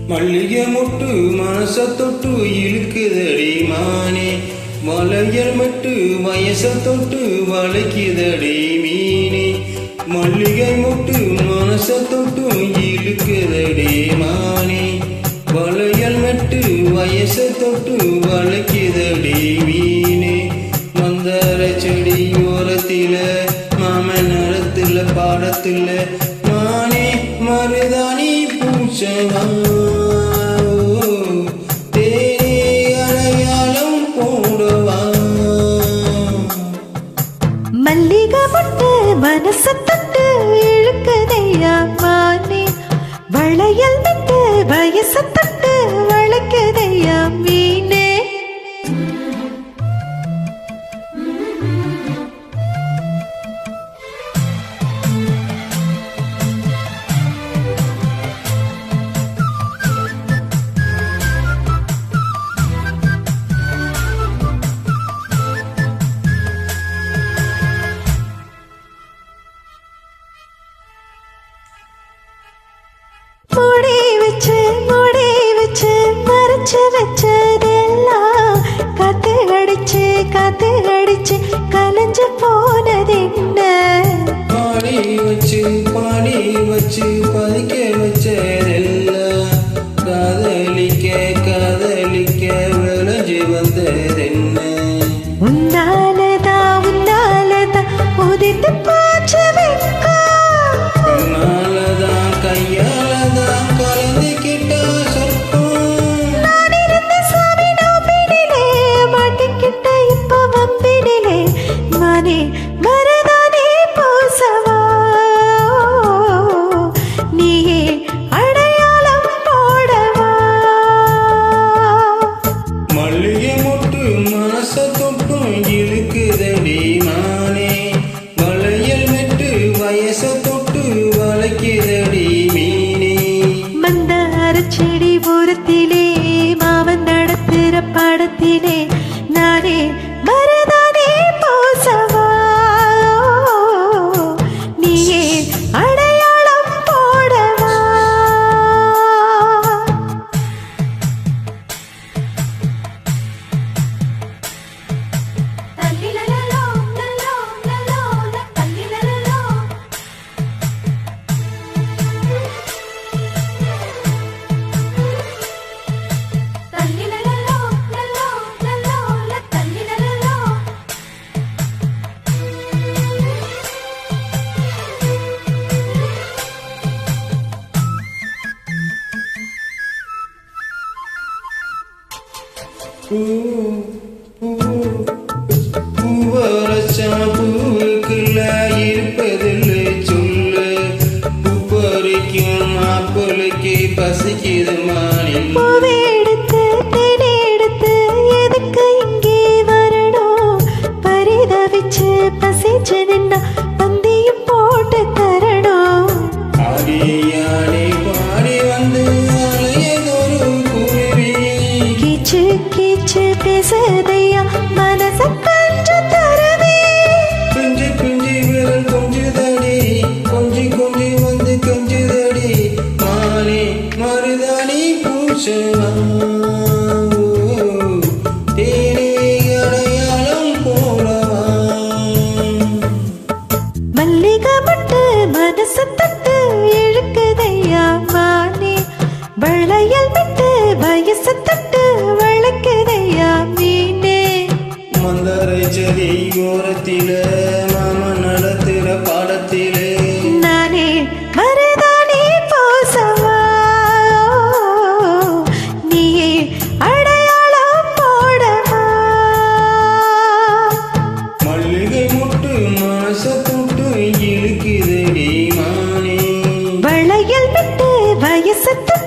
மல்லிகை மொட்டு மனச தொட்டு இழுக்குதடி மானே, வளையல் மட்டு வயச தொட்டு வளைக்குதடி மீனே. மல்லிகை மொட்டு மனச தொட்டு இழுக்குதடி மானே, வளையல் மட்டு வயச தொட்டு வளைக்குதடி மீனே. மந்தார செடி ஓரத்தில மாமன் நடத்துல பாடத்துல மானே மருதாணி பூச்சவா மல்லிகை மொட்டு மனச தொட்டு இழுக்குதையா மானே, வளையல் விட்டு வயச தொட்டு வளைக்குதையா மீனே. முடி வச்சு மறைச்சு வச்சதெல்லாம் காத்து அடிச்சு கலைஞ்சு போனதென்ன. பாடி வச்சு பதிக்க வச்சதெல்லாம் காதலிக்க விளைஞ்சு வந்ததென்ன. உன்னாலதான் உதித்து போச்சு வெட்கம், கண்ணாலதான் கையாலதான் கலந்துக்கிட்டா சொர்க்கம். நான் இருந்த சாமி நோம்பினிலே மாட்டிக்கிட்ட இப்ப வம்பினிலே மானே மரதானே பூசவா, நீயே அடையாளம் போடவா. மல்லிகை மொட்டு மனச தொட்டும் இழுக்குதடி மானே, வளையல் மெட்டு வயச தொட்டு வளைக்குதடி மீனே. மந்தார செடி ஓரத்திலே மாவன் நடத்துற பாடத்திலே நானே மரதானே பூசவா, நீயே அடையாளம் போடவா. பூவரசா பூவுக்குள்ள இருப்பதில்லை சொல்லு, பூ பறிக்கும் மாப்பிள்ளைக்கு பசிக்குது மானில். பூவை எடுத்து தேனை எடுத்து எதுக்கு இங்கே வரணும், பரிதவிச்சு பசிச்சு நின்னா பந்தியும் போட்டு தரணும். ஆடியாடி பாடி வந்து அலையதொரு குருவி, கீச்சு கீச்சு பேசுதையா மனச கொஞ்சம் தருவே. குஞ்சு விரல் கொஞ்சுதடி, கொஞ்சி வந்து கொஞ்சுதடி மானே மருதாணி பூசவா, தேனே அடையாளம் போடவா. மல்லிகை மொட்டு மனச தொட்டு இழுக்குதையா மானே, வளையல் விட்டு வயச தொட்டு வளைக்குதையா மீனே. மந்தாரை செடி ஓரத்தில மாமன் நடத்துற பாடத்திலே நானே மருதானே பூசவா, நீயே அடையாளம் போடவா. மல்லிகை மொட்டு மனச தொட்டு இழுக்குதடி மானே, வளையல் விட்டு வயச தொட்டு